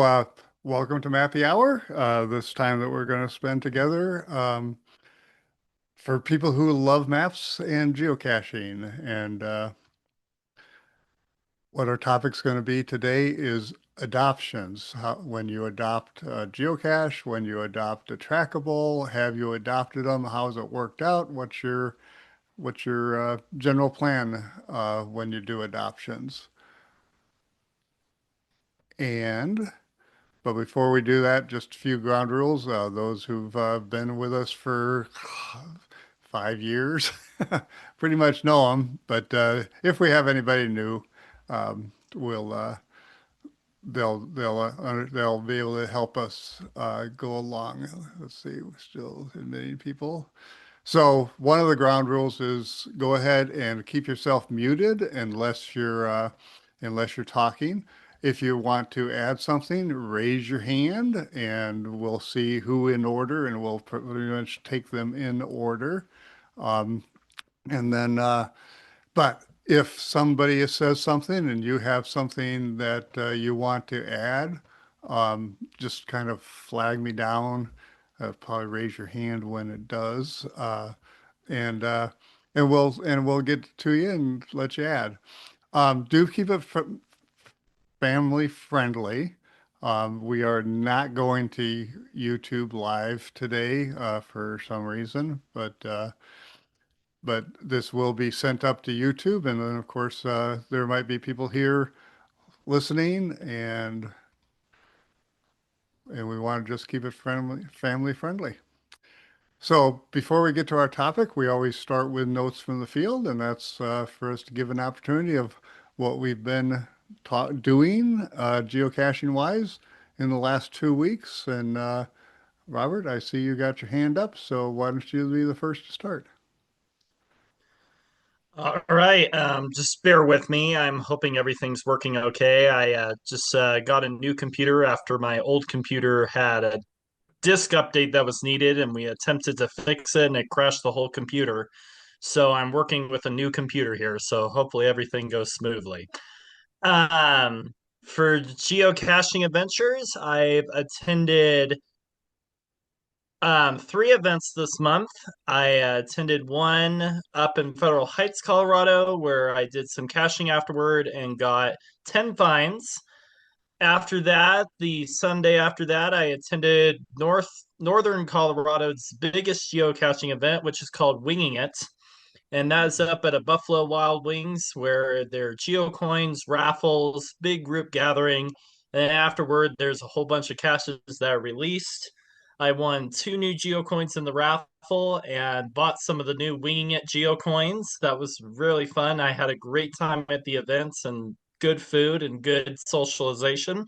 Uh, Welcome to Mappy Hour. This time that we're going to spend together for people who love maps and geocaching. And what our topic's going to be today is adoptions. When you adopt a geocache, when you adopt a trackable, have you adopted them? How's it worked out? What's your general plan when you do adoptions? And But before we do that, just a few ground rules. Those who've been with us for 5 years pretty much know them. But if we have anybody new, we'll they'll be able to help us go along. Let's see, we're still admitting people. So one of the ground rules is go ahead and keep yourself muted unless you're talking. If you want to add something, raise your hand and we'll see who in order and we'll pretty much take them in order. Um, and then, but if somebody says something and you have something that you want to add, just kind of flag me down. Probably raise your hand when it does, and uh, and we'll get to you and let you add. Do keep it family friendly. We are not going to YouTube live today for some reason, but this will be sent up to YouTube, and then of course there might be people here listening, and we want to just keep it family friendly. So before we get to our topic, we always start with notes from the field, and that's for us to give an opportunity of what we've been doing geocaching wise in the last 2 weeks. And Robert, I see you got your hand up, so why don't you be the first to start? All right, just bear with me. I'm hoping everything's working okay. I just got a new computer after my old computer had a disk update that was needed, and we attempted to fix it, and it crashed the whole computer. So I'm working with a new computer here, so hopefully everything goes smoothly. Um, for geocaching adventures, I've attended three events this month. I attended one up in Federal Heights, Colorado, where I did some caching afterward and got 10 finds. After that, the Sunday after that, I attended Northern Colorado's biggest geocaching event, which is called Winging It. And that's up at a Buffalo Wild Wings where there are geocoins, raffles, big group gathering. And afterward, there's a whole bunch of caches that are released. I won two new geocoins in the raffle and bought some of the new Winging It geocoins. That was really fun. I had a great time at the events and good food and good socialization.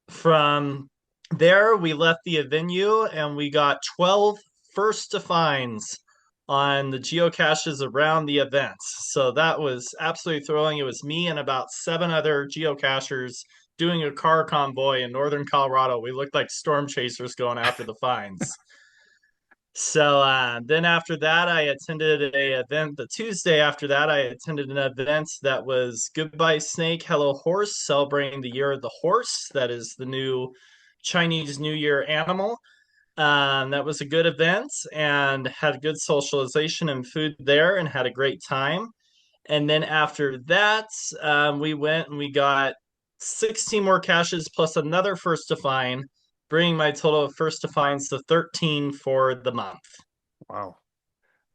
From there, we left the venue and we got 12 first to finds on the geocaches around the events. So that was absolutely thrilling. It was me and about seven other geocachers doing a car convoy in northern Colorado. We looked like storm chasers going after the finds. So then after that, I attended a event. The Tuesday after that, I attended an event that was Goodbye Snake, Hello Horse, celebrating the year of the horse. That is the new Chinese New Year animal. That was a good event and had good socialization and food there and had a great time. And then after that, we went and we got 16 more caches plus another first to find, bringing my total of first to finds to 13 for the month. Wow,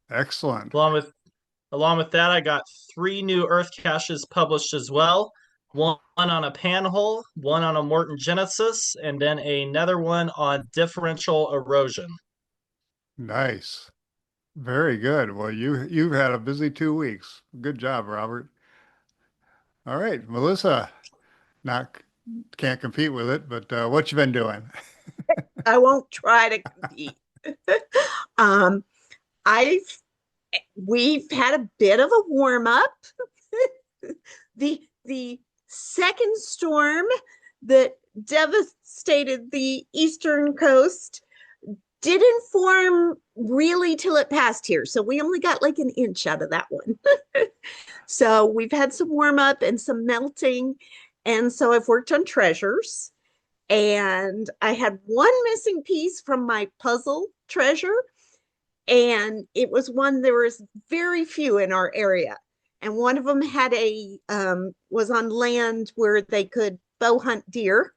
excellent. Along with Along with that, I got three new Earth caches published as well. One on a panhole, one on a Morton Genesis, and then another one on differential erosion. Nice. Very good. Well, you've had a busy 2 weeks. Good job, Robert. All right, Melissa, not can't compete with it, but what you been doing? I won't try to compete. um, I've we've had a bit of a warm up. The second storm that devastated the eastern coast didn't form really till it passed here. So we only got like an inch out of that one. So we've had some warm up and some melting. And so I've worked on treasures. And I had one missing piece from my puzzle treasure, and it was one there was very few in our area, and one of them had a was on land where they could bow hunt deer,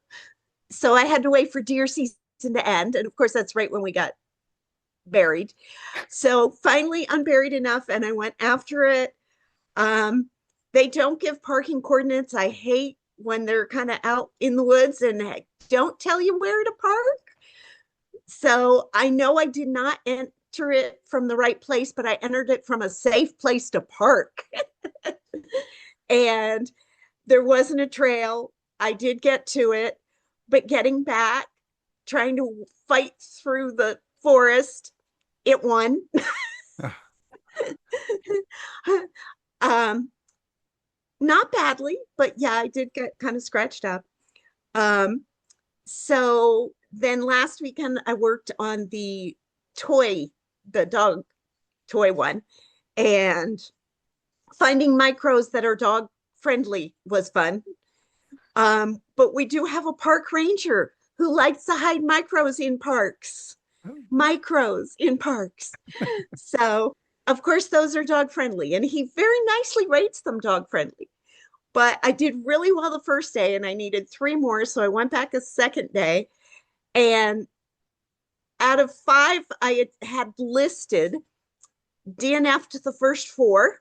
so I had to wait for deer season to end, and of course that's right when we got buried. So finally unburied enough, and I went after it. um they don't give parking coordinates. I hate when they're kind of out in the woods and don't tell you where to park. So I know I did not enter it from the right place, but I entered it from a safe place to park. And there wasn't a trail. I did get to it, but getting back, trying to fight through the forest, it won. um, Not badly, but yeah, I did get kind of scratched up. Um, so then last weekend I worked on toy, the dog toy one, and finding micros that are dog friendly was fun. But we do have a park ranger who likes to hide micros in parks. Micros in parks. So, of course, those are dog friendly, and he very nicely rates them dog friendly. But I did really well the first day, and I needed three more. So I went back a second day. And out of five, I had listed, DNF'd the first four,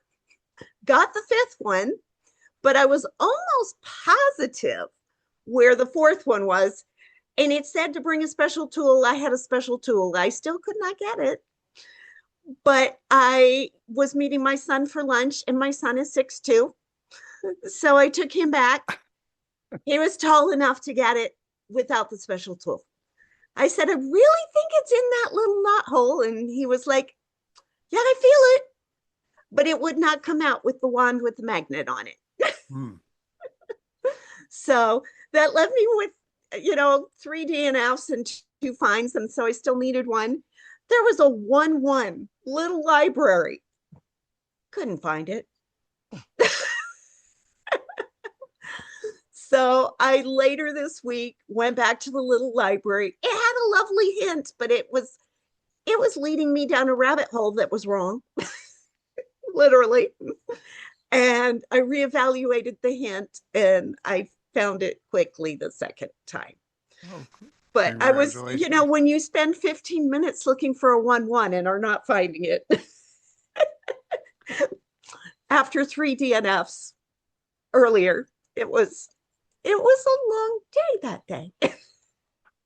got the fifth one, but I was almost positive where the fourth one was. And it said to bring a special tool. I had a special tool. I still could not get it. But I was meeting my son for lunch, and my son is 6'2". So I took him back. He was tall enough to get it without the special tool. I said, I really think it's in that little knot hole. And he was like, yeah, I feel it. But it would not come out with the wand with the magnet on it. So that left me with, 3 DNFs and 2 fines. And so I still needed one. There was a 1-1 little library. Couldn't find it. So I later this week went back to the little library. It had a lovely hint, but it was leading me down a rabbit hole that was wrong. Literally. And I reevaluated the hint, and I found it quickly the second time. Oh, but I was, when you spend 15 minutes looking for a 1-1 and are not finding it after 3 DNFs earlier, it was a long day that day.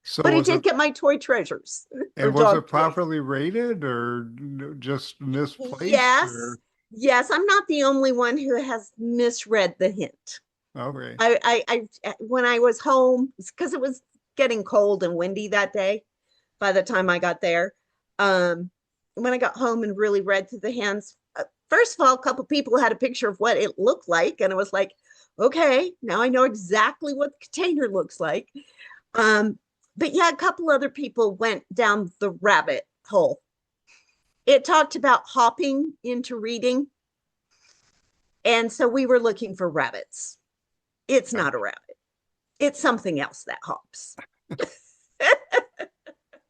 So but I did get my toy treasures. And was it properly rated or just misplaced? Yes. Or? Yes, I'm not the only one who has misread the hint. Okay. I when I was home, because it was getting cold and windy that day by the time I got there. When I got home and really read through the hints, first of all, a couple people had a picture of what it looked like, and it was like, okay, now I know exactly what the container looks like. But yeah, a couple other people went down the rabbit hole. It talked about hopping into reading. And so we were looking for rabbits. It's not a rabbit. It's something else that hops.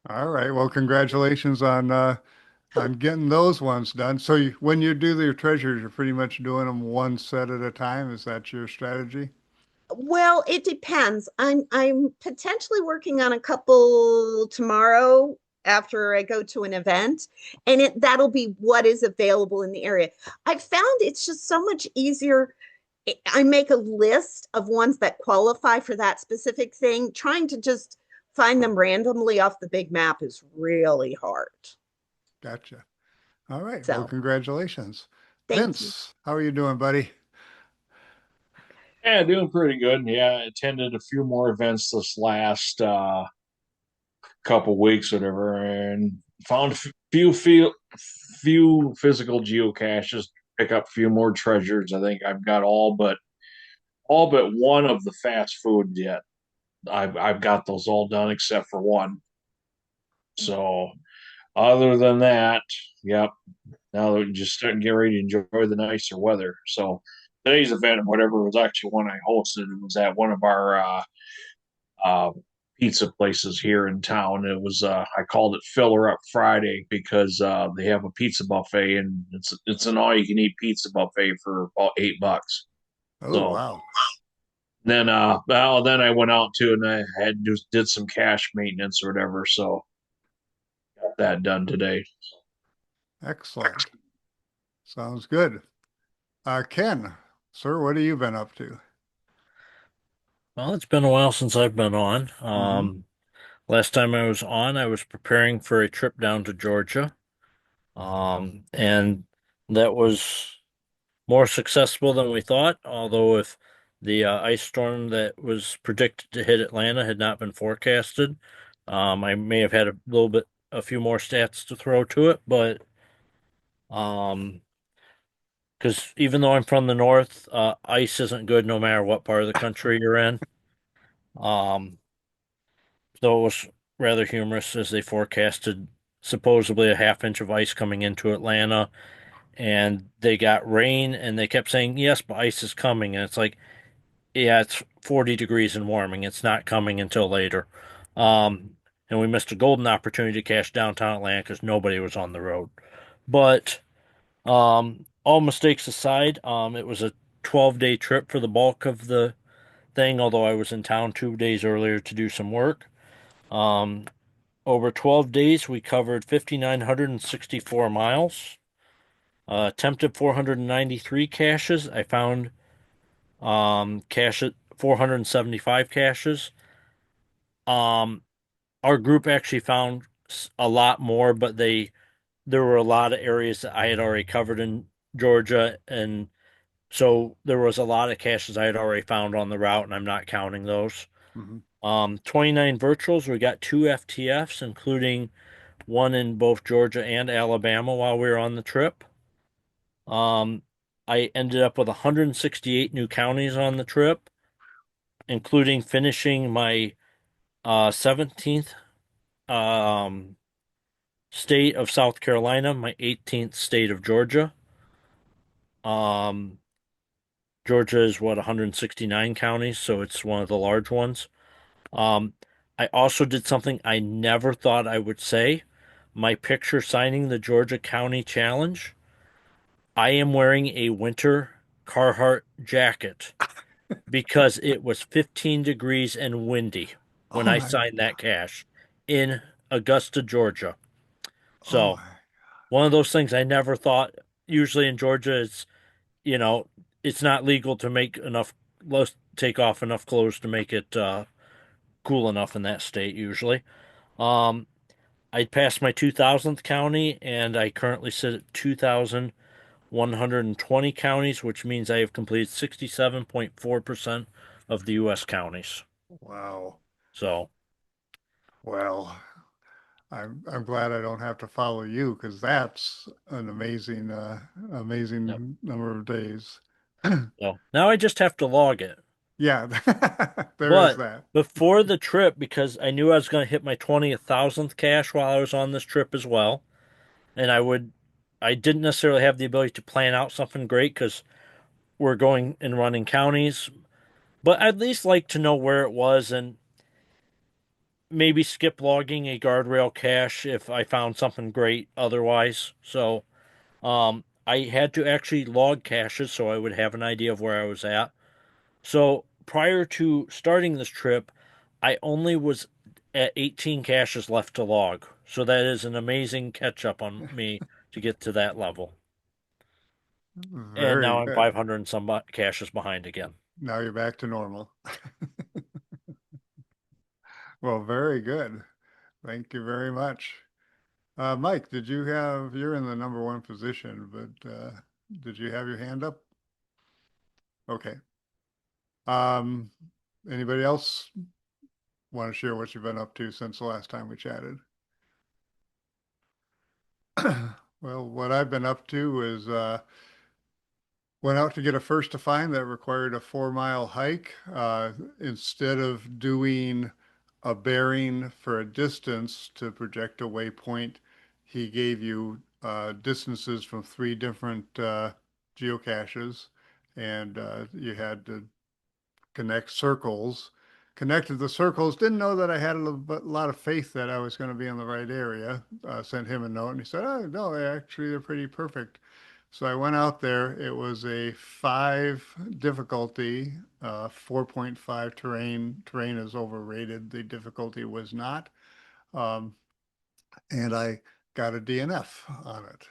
All right. Well, congratulations on getting those ones done. So when you do your treasures, you're pretty much doing them one set at a time. Is that your strategy? Well, it depends. I'm potentially working on a couple tomorrow after I go to an event, and that'll be what is available in the area. I found it's just so much easier. I make a list of ones that qualify for that specific thing. Trying to just find them randomly off the big map is really hard. Gotcha. All right. So, well, congratulations. Thank Vince, how are you doing, buddy? Yeah, doing pretty good. Yeah, I attended a few more events this last couple weeks, whatever, and found a few physical geocaches. Pick up a few more treasures. I think I've got all but one of the fast food yet. I've got those all done except for one. So other than that, yep. Now that we're just starting to get ready to enjoy the nicer weather. So today's event, whatever, was actually one I hosted. It was at one of our pizza places here in town. It was I called it Filler Up Friday because they have a pizza buffet, and it's an all you can eat pizza buffet for about $8. Oh, So wow. then I went out too, and I had just did some cash maintenance or whatever, so got that done today. Excellent. Sounds good. Ken, sir, what have you been up to? Well, it's been a while since I've been on. Hmm. Last time I was on, I was preparing for a trip down to Georgia. And that was more successful than we thought, although if the ice storm that was predicted to hit Atlanta had not been forecasted, I may have had a few more stats to throw to it, but um, because even though I'm from the north, ice isn't good no matter what part of the country you're in. Um, Though it was rather humorous as they forecasted supposedly a half inch of ice coming into Atlanta, and they got rain, and they kept saying, yes, but ice is coming. And it's like, yeah, it's 40 degrees and warming. It's not coming until later. And we missed a golden opportunity to cash downtown Atlanta because nobody was on the road. But all mistakes aside, it was a 12-day trip for the bulk of the thing, although I was in town 2 days earlier to do some work. Um, Over 12 days, we covered 5,964 miles, attempted 493 caches. I found cache 475 caches. Um, our group actually found a lot more, but there were a lot of areas that I had already covered in Georgia, and so there was a lot of caches I had already found on the route, and I'm not counting those. Hmm. 29 virtuals. We got two FTFs, including one in both Georgia and Alabama while we were on the trip. Um, I ended up with 168 new counties on the trip, including finishing my 17th um, state of South Carolina, my 18th state of Georgia. Um, Georgia is what 169 counties, so it's one of the large ones. Um, I also did something I never thought I would say. My picture signing the Georgia County Challenge. I am wearing a winter Carhartt jacket because it was 15 degrees and windy when Oh I my, signed that cash in Augusta, Georgia. oh So, my. one of those things I never thought. Usually in Georgia, you know, it's not legal to make enough, take off enough clothes to make it cool enough in that state, usually. Um, I passed my 2000th county, and I currently sit at 2,120 counties, which means I have completed 67.4% of the U.S. counties. Wow. So, Well, I'm glad I don't have to follow you because that's an yep. amazing number of days. So now I just have to log it. Yeah, there is But that. before the trip, because I knew I was going to hit my 20,000th cache while I was on this trip as well, and I didn't necessarily have the ability to plan out something great because we're going and running counties, but I'd at least like to know where it was and maybe skip logging a guardrail cache if I found something great otherwise. So, I had to actually log caches so I would have an idea of where I was at. So, prior to starting this trip, I only was at 18 caches left to log. So that is an amazing catch up on me to get to that level. And Very now I'm good. 500 and some caches behind again. Now you're back to normal. Well, very good. Thank you very much. Mike, you're in the number one position, but did you have your hand up? Okay. Um, Anybody else want to share what you've been up to since the last time we chatted? Well, what I've been up to is went out to get a first to find that required a 4 mile hike. Instead of doing a bearing for a distance to project a waypoint, he gave you distances from three different geocaches, and you had to connect circles. connected the circles. Didn't know that I had lot of faith that I was going to be in the right area. Sent him a note, and he said, "Oh no, actually they're pretty perfect." So I went out there. It was a 5 difficulty, 4.5 terrain. Terrain is overrated. The difficulty was not. Um, and I got a DNF on it.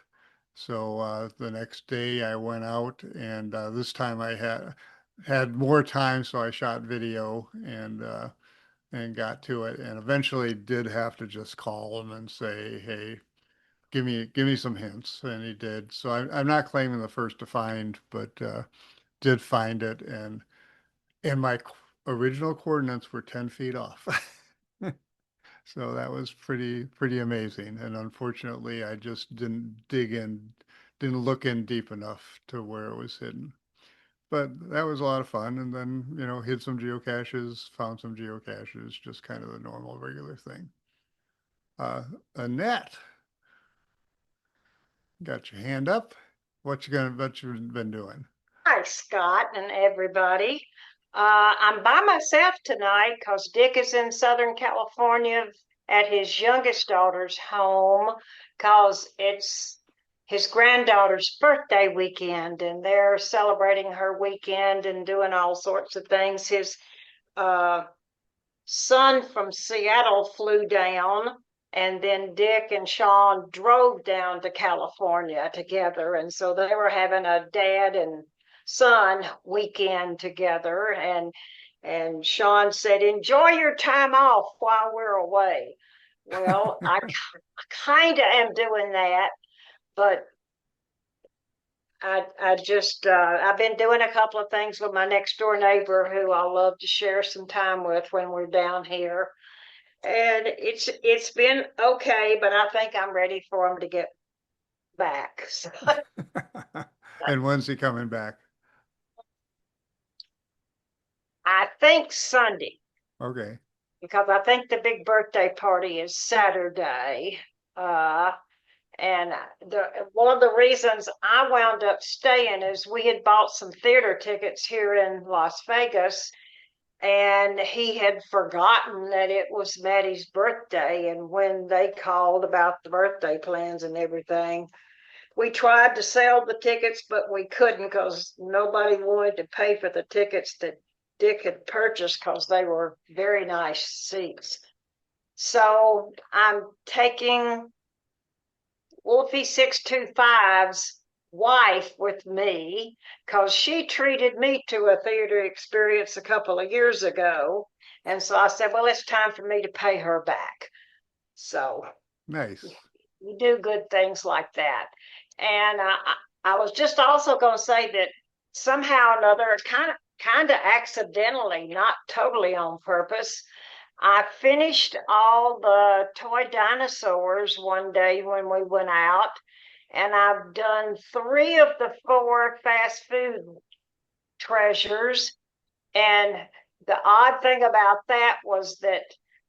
So the next day I went out, and this time I had more time, so I shot video and got to it, and eventually did have to just call him and say, "Hey, give me some hints," and he did. So I'm not claiming the first to find, but did find it, and my original coordinates were 10 feet off. So that was pretty amazing. And unfortunately, I just didn't look in deep enough to where it was hidden. But that was a lot of fun. And then, hid some geocaches, found some geocaches, just kind of the normal, regular thing. Annette, got your hand up. What you been doing? Hi, Scott and everybody. I'm by myself tonight because Dick is in Southern California at his youngest daughter's home because it's his granddaughter's birthday weekend and they're celebrating her weekend and doing all sorts of things. His uh, son from Seattle flew down, and then Dick and Sean drove down to California together. And so they were having a dad and son weekend together. And Sean said, "Enjoy your time off while we're away." Well, I kind of am doing that, but I just I've been doing a couple of things with my next door neighbor who I love to share some time with when we're down here, and it's been okay, but I think I'm ready for him to get back. So, And when's he coming back? I think Sunday, Okay. because I think the big birthday party is Saturday. Uh, and one of the reasons I wound up staying is we had bought some theater tickets here in Las Vegas, and he had forgotten that it was Maddie's birthday. And when they called about the birthday plans and everything, we tried to sell the tickets, but we couldn't because nobody wanted to pay for the tickets that Dick had purchased because they were very nice seats. So I'm taking Wolfie 625's wife with me because she treated me to a theater experience a couple of years ago. And so I said, well, it's time for me to pay her back. So Nice. you do good things like that. And I was just also going to say that somehow or another, kind of accidentally, not totally on purpose, I finished all the toy dinosaurs one day when we went out, and I've done 3 of the 4 fast food treasures. And the odd thing about that was that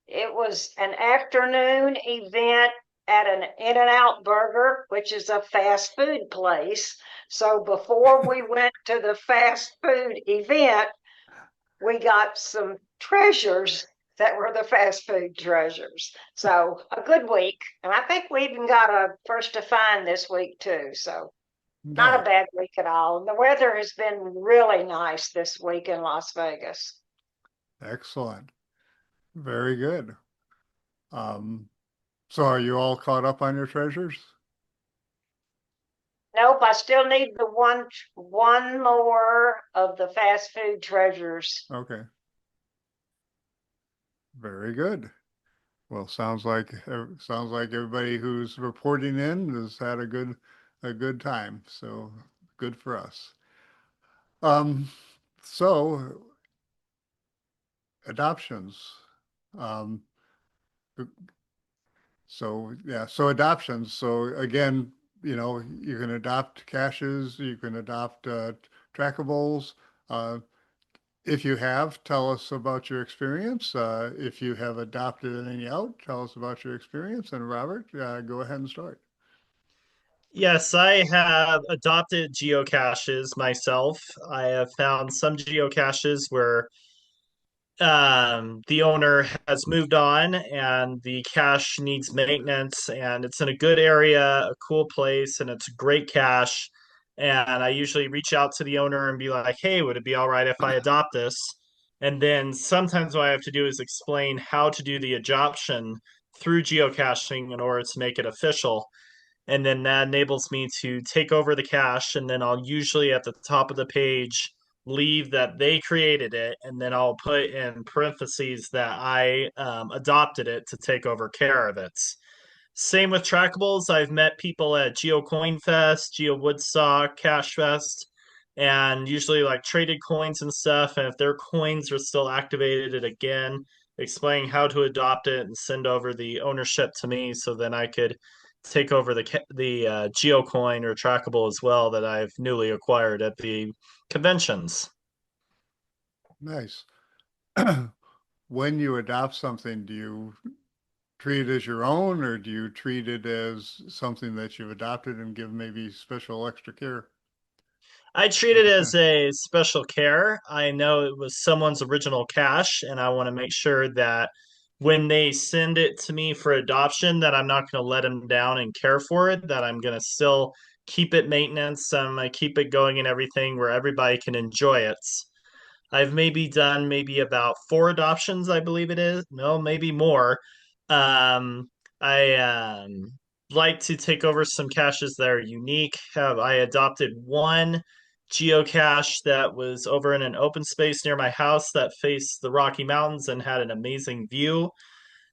it was an afternoon event at an In-N-Out Burger, which is a fast food place. So before we went to the fast food event, we got some treasures that were the fast food treasures. So a good week. And I think we even got a first to find this week too. So not a Nice. bad week at all. And the weather has been really nice this week in Las Vegas. Excellent. Very good. Um, so are you all caught up on your treasures? Nope, I still need the one more of the fast food treasures. Okay. Very good. Well, sounds like everybody who's reporting in has had a good time. So good for us. Um, so adoptions. Um, so yeah, so adoptions. So again, you can adopt caches, you can adopt trackables. Uh, if you have, tell us about your experience. If you have adopted any out, tell us about your experience. And Robert, go ahead and start. Yes, I have adopted geocaches myself. I have found some geocaches where the owner has moved on and the cache needs maintenance, and it's in a good area, a cool place, and it's great cache. And I usually reach out to the owner and be like, hey, would it be all right if I adopt this? And then sometimes what I have to do is explain how to do the adoption through geocaching in order to make it official. And then that enables me to take over the cache, and then I'll usually at the top of the page leave that they created it, and then I'll put in parentheses that I adopted it to take over care of it. Same with Trackables. I've met people at Geo Coin Fest, Geo Woodstock, Cash Fest, and usually like traded coins and stuff. And if their coins are still activated, it again explaining how to adopt it and send over the ownership to me, so then I could take over the Geo Coin or Trackable as well that I've newly acquired at the conventions. Nice. When you adopt something, do you treat it as your own, or do you treat it as something that you've adopted and give maybe special extra care? I treat it as a special care. I know it was someone's original cache, and I want to make sure that when they send it to me for adoption, that I'm not going to let them down and care for it, that I'm going to still keep it maintenance, I keep it going and everything where everybody can enjoy it. I've maybe done maybe about four adoptions, I believe it is. No, maybe more. I like to take over some caches that are unique. Have I adopted one geocache that was over in an open space near my house that faced the Rocky Mountains and had an amazing view.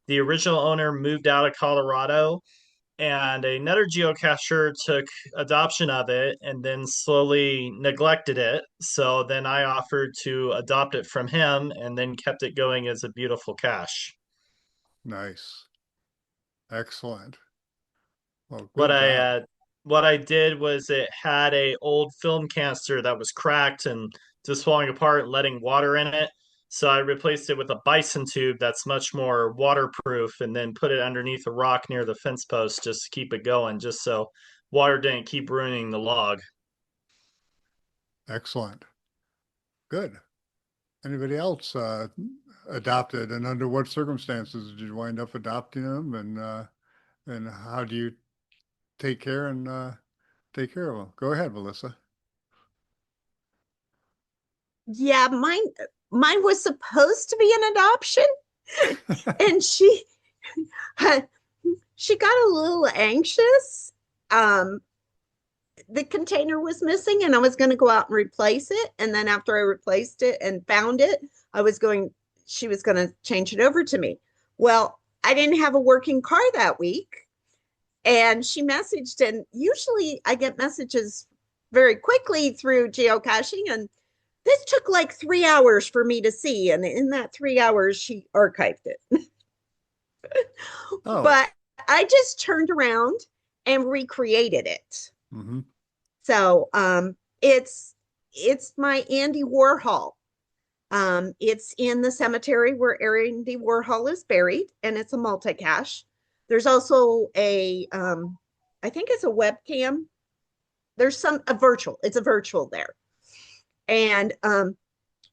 The original owner moved out of Colorado, and another geocacher took adoption of it and then slowly neglected it. So then I offered to adopt it from him and then kept it going as a beautiful cache. Nice. Excellent. Well, What good I job. uh, what I did was it had a old film canister that was cracked and just falling apart, letting water in it. So I replaced it with a bison tube that's much more waterproof, and then put it underneath a rock near the fence post just to keep it going, just so water didn't keep ruining the log. Excellent. Good. Anybody else adopted, and under what circumstances did you wind up adopting them, and how do you take care and take care of them? Go ahead, Melissa. Yeah, mine was supposed to be an adoption, and she got a little anxious. Um, the container was missing, and I was going to go out and replace it. And then after I replaced it and found it, she was going to change it over to me. Well, I didn't have a working car that week, and she messaged, and usually I get messages very quickly through geocaching, and this took like 3 hours for me to see. And in that 3 hours, she archived it. Oh. But I just turned around and recreated it. Mm-hmm. So it's my Andy Warhol. It's in the cemetery where Andy Warhol is buried, and it's a multi-cache. There's also I think it's a webcam. There's it's a virtual there. And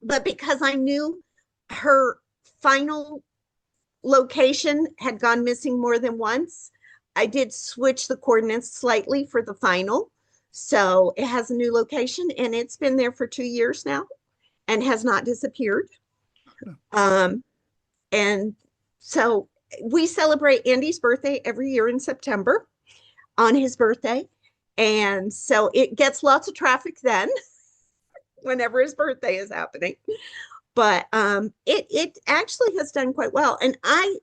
but because I knew her final location had gone missing more than once, I did switch the coordinates slightly for the final. So it has a new location, and it's been there for 2 years now and has not disappeared. And so we celebrate Andy's birthday every year in September on his birthday. And so it gets lots of traffic then whenever his birthday is happening. But it actually has done quite well. And I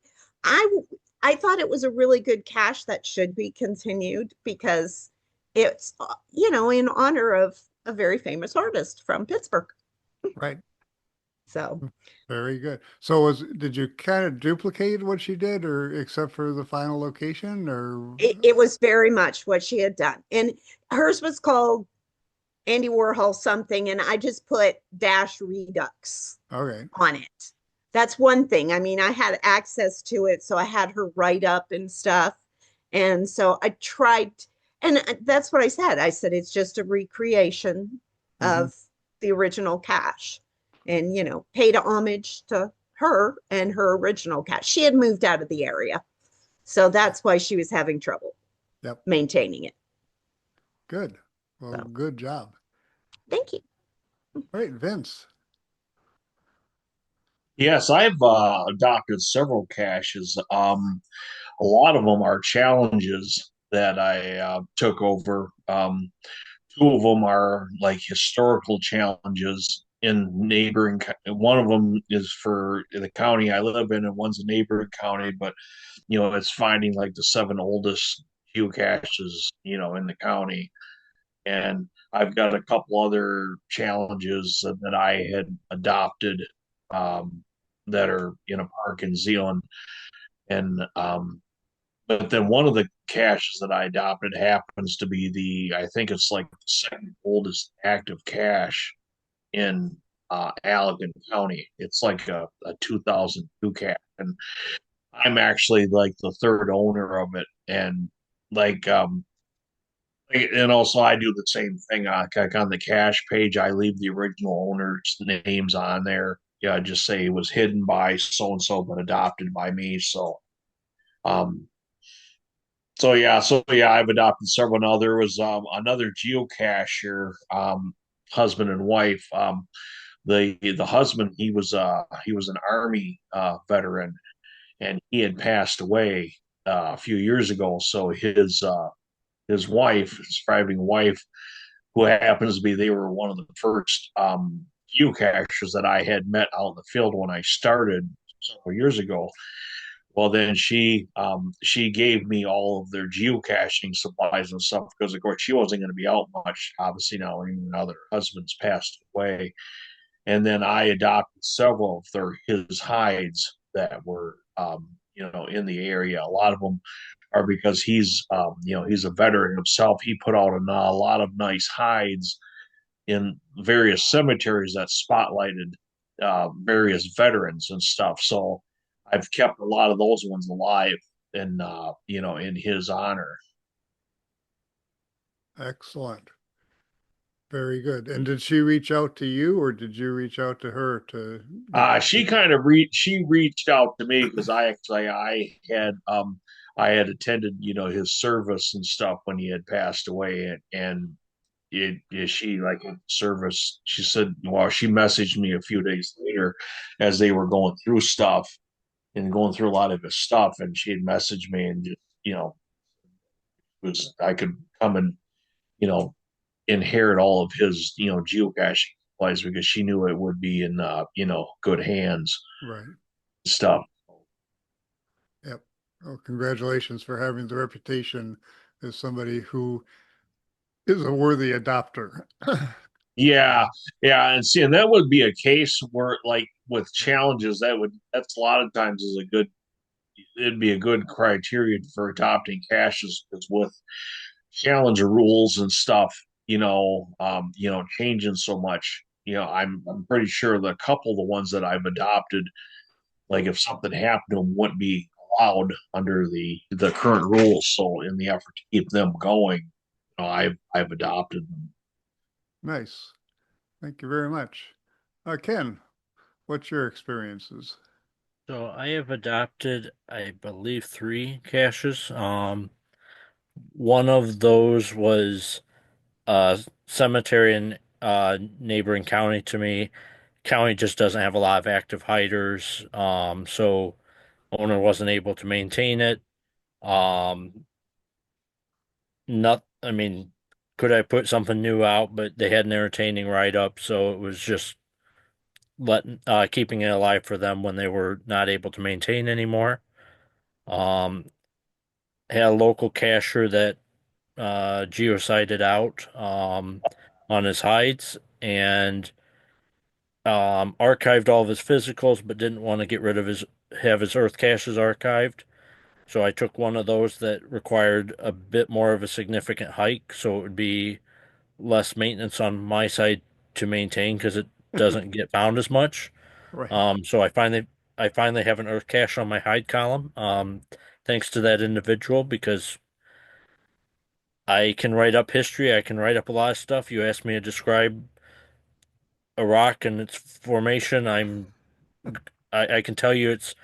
I thought it was a really good cache that should be continued because it's in honor of a very famous artist from Pittsburgh. Right. So Very good. So did you kind of duplicate what she did, or except for the final location, or? it was very much what she had done. And hers was called Andy Warhol something, and I just put dash redux Okay. on it. That's one thing. I mean, I had access to it, so I had her write up and stuff. And so I tried, and that's what I said. I said it's just a recreation Mm-hmm. of the original cache. and, paid homage to her and her original cat. She had moved out of the area. So that's why she was having trouble Yep. maintaining it. Good. Well, So good job. thank you. All right, Vince. Yes, I've adopted several caches. A lot of them are challenges that I took over. Two of them are like historical challenges in neighboring. One of them is for the county I live in, and one's a neighboring county. But it's finding like the seven oldest geocaches, in the county. And I've got a couple other challenges that I had adopted um, that are in a park in Zealand. And but then one of the caches that I adopted happens to be I think it's like the second oldest active cache in Allegan County. It's like a 2002 cache. And I'm actually like the third owner of it. And like, and also I do the same thing like on the cache page. I leave the original owner's names on there. Yeah, I just say it was hidden by so and so, but adopted by me. Um, so yeah, I've adopted several. Now there was another geocacher, husband and wife. The husband he was an army veteran, and he had passed away a few years ago. So his wife, his surviving wife, who happens to be they were one of the first geocachers that I had met out in the field when I started several years ago. Well, then she gave me all of their geocaching supplies and stuff because of course she wasn't going to be out much. Obviously now their husbands passed away, and then I adopted several of his hides that were in the area. A lot of them are because he's a veteran himself. He put out a lot of nice hides in various cemeteries that spotlighted various veterans and stuff. So I've kept a lot of those ones alive in his honor. Excellent. Very good. And did she reach out to you or did you reach out to her to get She kind of she reached out to me because I had attended his service and stuff when he had passed away, and she like in service. She said, well, she messaged me a few days later as they were going through stuff and going through a lot of his stuff, and she had messaged me and just was I could come and you know inherit all of his geocaching supplies because she knew it would be in good hands right? stuff. Yep. Well, congratulations for having the reputation as somebody who is a worthy adopter. Yeah, yeah, and see, and that would be a case where, like, with challenges, that's a lot of times is a good. It'd be a good criterion for adopting caches because with challenge rules and stuff, changing so much. I'm pretty sure the couple of the ones that I've adopted, like if something happened to them, wouldn't be allowed under the current rules. So in the effort to keep them going, I've adopted them. Nice. Thank you very much. Ken, what's your experiences? So I have adopted, I believe, three caches. One of those was a cemetery in neighboring county to me. County just doesn't have a lot of active hiders, so owner wasn't able to maintain it. Um, not, I mean, could I put something new out? But they had an entertaining write up, so it was just letting keeping it alive for them when they were not able to maintain anymore. Um, had a local cacher that geocited out on his hides and archived all of his physicals, but didn't want to get rid of his earth caches archived. So I took one of those that required a bit more of a significant hike, so it would be less maintenance on my side to maintain because it doesn't get found as much. Right. So I finally have an earth cache on my hide column. Thanks to that individual because I can write up history. I can write up a lot of stuff. You asked me to describe a rock and its formation, I can tell you it's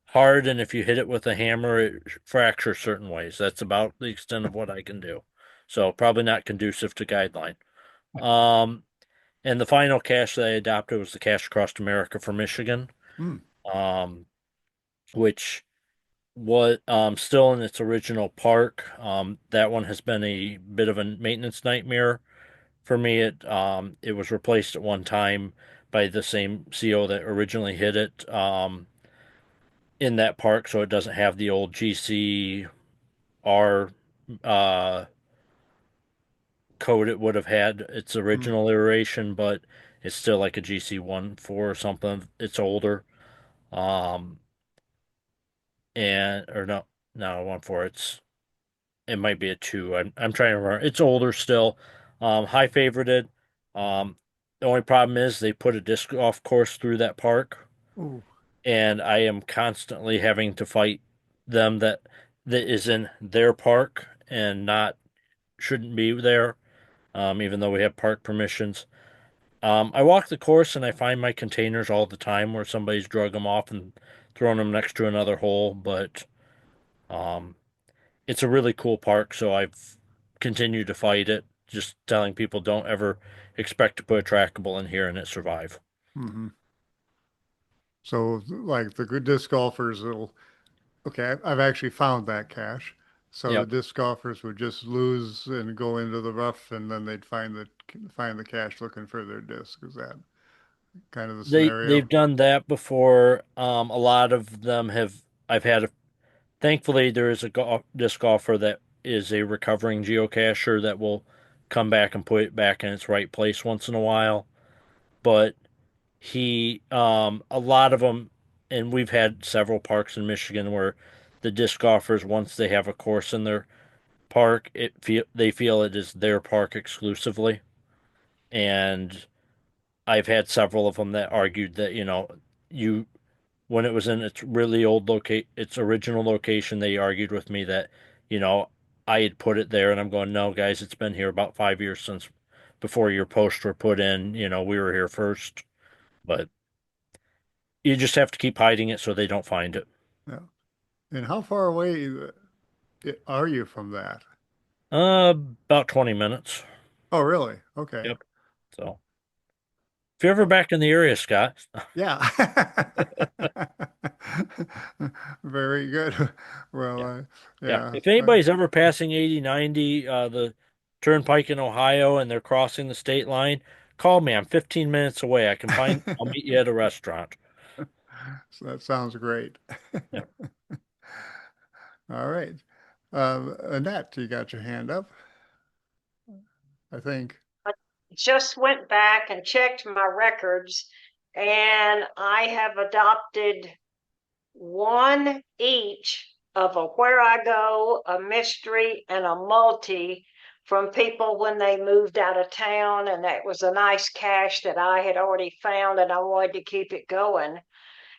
hard, and if you hit it with a hammer, it fractures certain ways. That's about the extent of what I can do. So probably not conducive to guideline. Um, and the final cache that I adopted was the cache across America for Michigan, Hmm. um, which was still in its original park. That one has been a bit of a maintenance nightmare for me. It was replaced at one time by the same CO that originally hit it in that park, so it doesn't have the old GCR uh, code it would have had its Hmm. original iteration, but it's still like a GC 1.4 or something. It's older. Um, and or no, no 1.4. It might be a 2. I'm trying to remember. It's older still. High favorited. The only problem is they put a disc golf course through that park, Ooh. and I am constantly having to fight them that is in their park and not shouldn't be there, even though we have park permissions. I walk the course and I find my containers all the time where somebody's drug them off and thrown them next to another hole, but um, it's a really cool park, so I've continued to fight it, just telling people don't ever expect to put a trackable in here and it survive. Hmm. So, like the good disc golfers will, okay, I've actually found that cache. So the Yep. disc golfers would just lose and go into the rough, and then they'd find the cache looking for their disc. Is that kind of the They've scenario? done that before. A lot of them have. I've had a Thankfully, there is a disc golfer that is a recovering geocacher that will come back and put it back in its right place once in a while. But a lot of them, and we've had several parks in Michigan where the disc golfers, once they have a course in their park, they feel it is their park exclusively. And I've had several of them that argued that, you when it was in its original location, they argued with me that, you know, I had put it there, and I'm going, no, guys, it's been here about 5 years since before your posts were put in. We were here first, but you just have to keep hiding it so they don't find it. Yeah. And how far away are you from that? About 20 minutes. Oh, really? Okay. Yep. So if you're ever Oh, back in the area, Scott, yeah. Very good. Well, yeah, yeah. yeah. If anybody's ever passing 80, 90, the turnpike in Ohio and they're crossing the state line, call me. I'm 15 minutes away. I'll meet you at a restaurant. So that sounds great. Yeah. All right. Annette, you got your hand up, I think. Just went back and checked my records, and I have adopted one each of a where I go, a mystery, and a multi from people when they moved out of town. And that was a nice cache that I had already found, and I wanted to keep it going.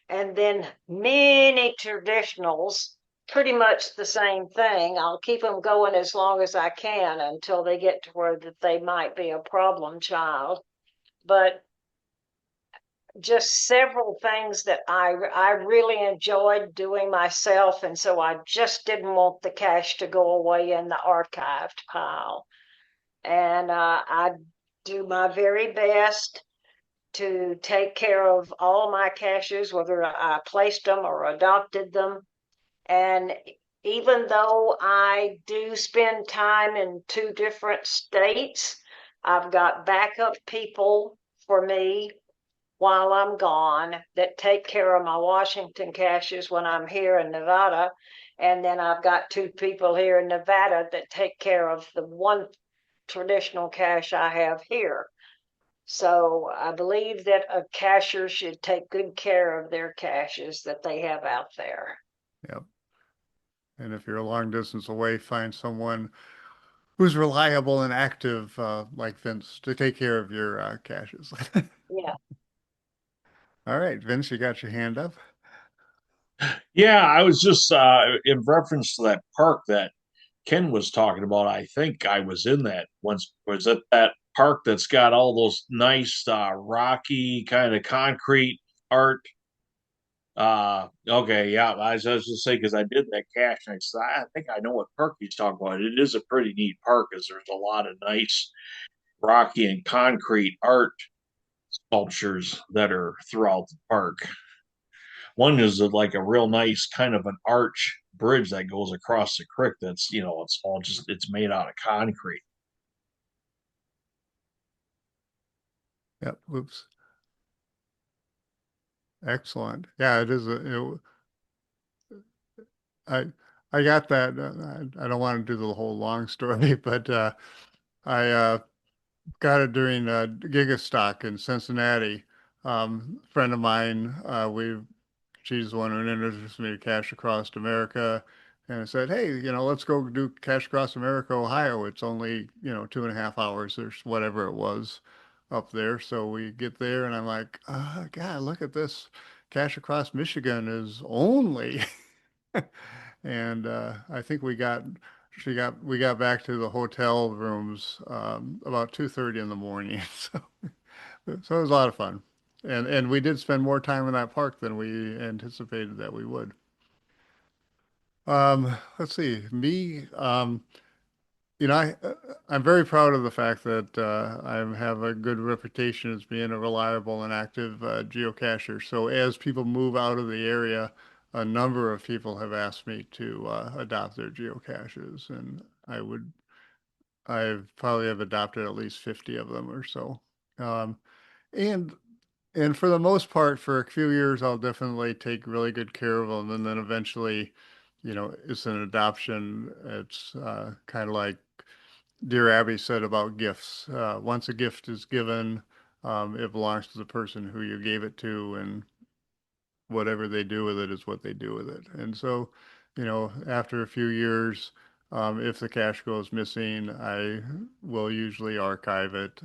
And then many traditionals, pretty much the same thing. I'll keep them going as long as I can until they get to where that they might be a problem child. But just several things that I really enjoyed doing myself, and so I just didn't want the cache to go away in the archived pile. And I do my very best to take care of all my caches, whether I placed them or adopted them. And even though I do spend time in two different states, I've got backup people for me while I'm gone that take care of my Washington caches when I'm here in Nevada. And then I've got two people here in Nevada that take care of the one traditional cache I have here. So I believe that a cacher should take good care of their caches that they have out there. Yep. And if you're a long distance away, find someone who's reliable and active, like Vince, to take care of your caches. Yeah. All right, Vince, you got your hand up. Yeah, I was just in reference to that park that Ken was talking about. I think I was in that once. Was it that park that's got all those nice rocky kind of concrete art. Okay, yeah, I was just say because I did that cache and I said I think I know what park he's talking about. It is a pretty neat park because there's a lot of nice rocky and concrete art sculptures that are throughout the park. One is like a real nice kind of an arch bridge that goes across the creek. That's it's all just it's made out of concrete. Yep. Oops. Excellent. Yeah, it is. I I got that. I don't want to do the whole long story, but I got it during Gigastock in Cincinnati. Friend of mine, she's the one who introduced me to Cash Across America, and I said, "Hey, let's go do Cash Across America, Ohio. It's only 2.5 hours or whatever it was up there." So we get there, and I'm like, God, look at this. Cash Across Michigan is only and I think we got back to the hotel rooms about 2:30 in the morning. So it was a lot of fun. And we did spend more time in that park than we anticipated that we would. Let's see. Me, you know, I'm very proud of the fact that I have a good reputation as being a reliable and active geocacher. So as people move out of the area, a number of people have asked me to adopt their geocaches, and I've probably have adopted at least 50 of them or so. Um, and and for the most part, for a few years, I'll definitely take really good care of them, and then eventually, it's an adoption. It's kind of like Dear Abby said about gifts. Once a gift is given, it belongs to the person who you gave it to, and whatever they do with it is what they do with it. And so, after a few years, if the cache goes missing, I will usually archive it,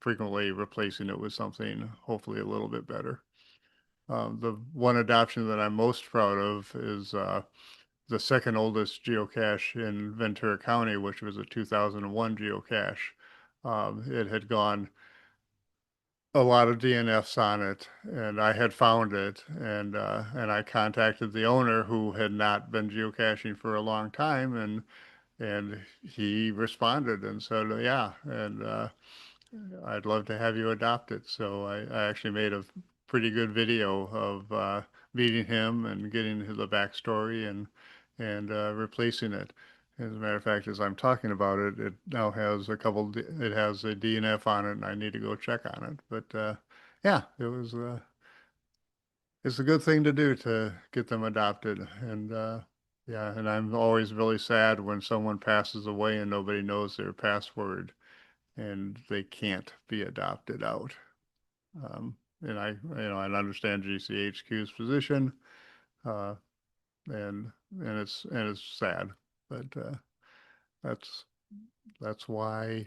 frequently replacing it with something hopefully a little bit better. The one adoption that I'm most proud of is the second oldest geocache in Ventura County, which was a 2001 geocache. It had gone a lot of DNFs on it, and I had found it, and I contacted the owner who had not been geocaching for a long time, and he responded and said, yeah, and I'd love to have you adopt it. So I actually made a pretty good video of meeting him and getting the backstory and replacing it. As a matter of fact, as I'm talking about it, it now has it has a DNF on it, and I need to go check on it. But yeah, it's a good thing to do to get them adopted. And yeah, and I'm always really sad when someone passes away and nobody knows their password and they can't be adopted out. And I understand GCHQ's position, uh, and it's sad, but that's that's why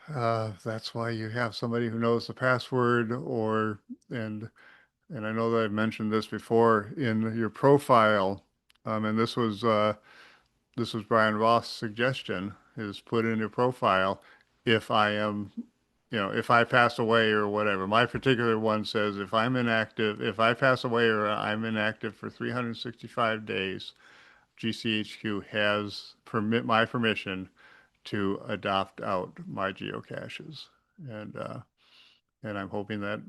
you have somebody who knows the password, and and I know that I've mentioned this before in your profile, and this was Brian Roth's suggestion, is put in your profile if I am, if I pass away or whatever. My particular one says if I pass away or I'm inactive for 365 days, GCHQ has my permission to adopt out my geocaches. And and I'm hoping that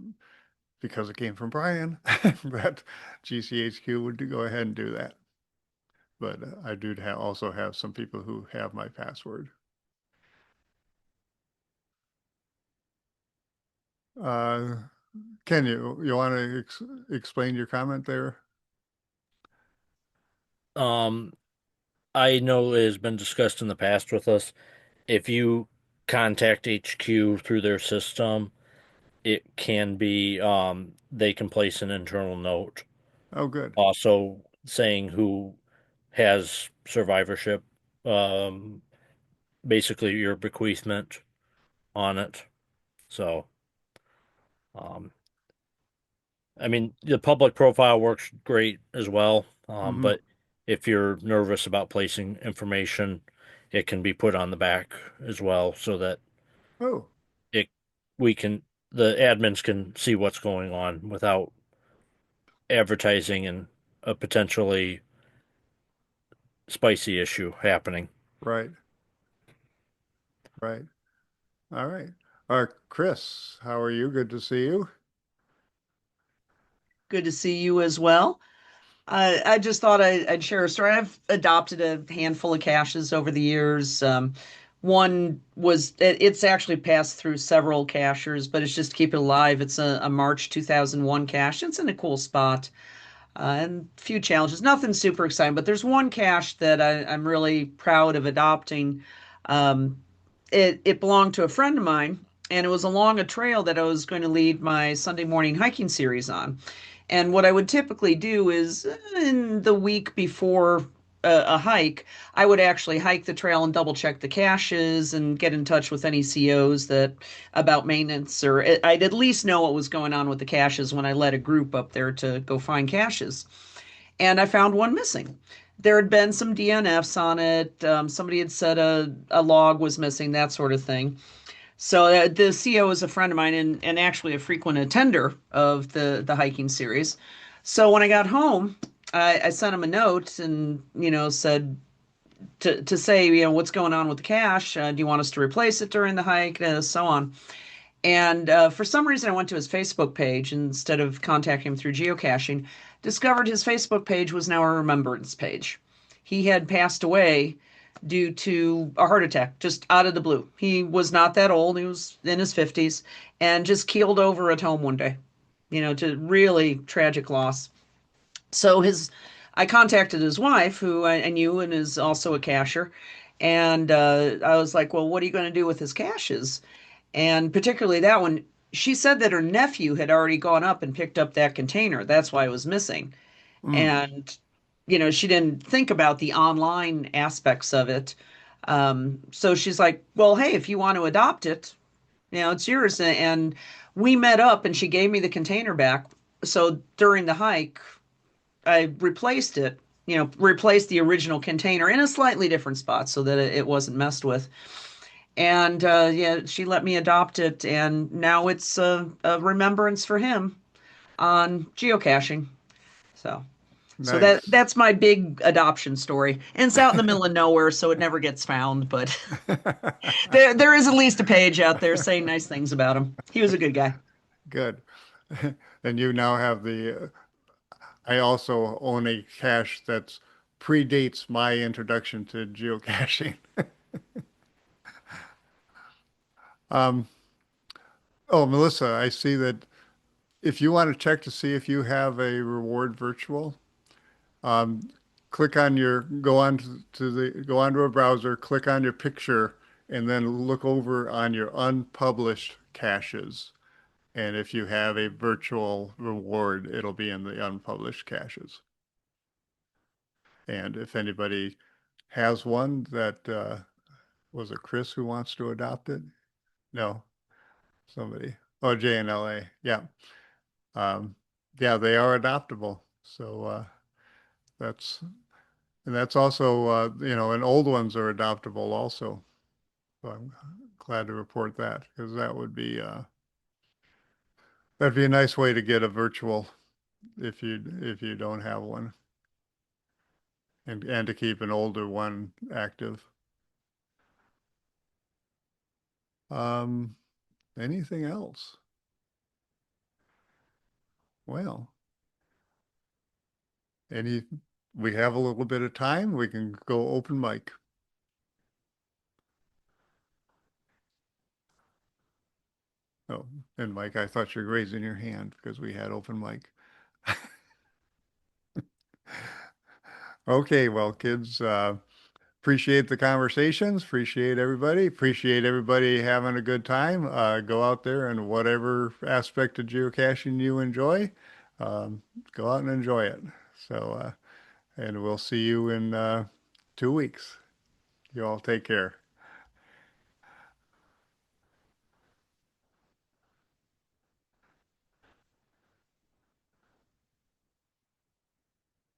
because it came from Brian, that GCHQ would go ahead and do that. But I do also have some people who have my password. Uh, Ken, you want to explain your comment there? Um, I know it has been discussed in the past with us. If you contact HQ through their system, it can be they can place an internal note Oh, good. also saying who has survivorship, um, basically your bequeathment on it. So, um, I mean, the public profile works great as well. Hmm. But if you're nervous about placing information, it can be put on the back as well so that Oh, it we can the admins can see what's going on without advertising and a potentially spicy issue happening. right, right. All right. Chris, how are you? Good to see you. Good to see you as well. I just thought I'd share a story. I've adopted a handful of caches over the years. One was, it's actually passed through several cachers, but it's just to keep it alive. It's a March 2001 cache. It's in a cool spot, and a few challenges. Nothing super exciting, but there's one cache that I'm really proud of adopting. Um, it belonged to a friend of mine, and it was along a trail that I was going to lead my Sunday morning hiking series on. And what I would typically do is in the week before a hike, I would actually hike the trail and double check the caches and get in touch with any COs that about maintenance, or I'd at least know what was going on with the caches when I led a group up there to go find caches. And I found one missing. There had been some DNFs on it. Somebody had said a log was missing, that sort of thing. So the CO is a friend of mine and actually a frequent attender of the hiking series. So when I got home, I sent him a note and said to say what's going on with the cache. Do you want us to replace it during the hike? So on. And for some reason, I went to his Facebook page instead of contacting him through geocaching. Discovered his Facebook page was now a remembrance page. He had passed away due to a heart attack, just out of the blue. He was not that old. He was in his 50s and just keeled over at home one day, to really tragic loss. So I contacted his wife, who I knew and is also a cacher. And I was like, well, what are you going to do with his caches? And particularly that one, she said that her nephew had already gone up and picked up that container. That's why it was missing. Mm, And, she didn't think about the online aspects of it. So she's like, well, hey, if you want to adopt it, it's yours. And we met up and she gave me the container back. So during the hike, I replaced it, replaced the original container in a slightly different spot so that it wasn't messed with. And yeah, she let me adopt it, and now it's a remembrance for him on geocaching. So, so nice. that's my big adoption story. And it's out in the middle of nowhere, so it never gets found. But there is at least a page out there saying nice things about him. He was a good guy. Good. And you now have I also own a cache that predates my introduction to geocaching. Um, oh, Melissa, I see that if you want to check to see if you have a reward virtual, um, go onto a browser, click on your picture, and then look over on your unpublished caches. And if you have a virtual reward, it'll be in the unpublished caches. And if anybody has one that was it Chris who wants to adopt it? No, somebody. Oh, JNLA. Yeah. Um, yeah, they are adoptable. So that's and that's also and old ones are adoptable also. So I'm glad to report that because that'd be a nice way to get a virtual if you don't have one and to keep an older one active. Um, anything else? Well, any we have a little bit of time. We can go open mic. Oh, and Mike, I thought you were raising your hand because we had open mic. Okay, well, kids, appreciate the conversations. Appreciate everybody having a good time. Go out there and whatever aspect of geocaching you enjoy, um, go out and enjoy it. So, and we'll see you in 2 weeks. You all take care.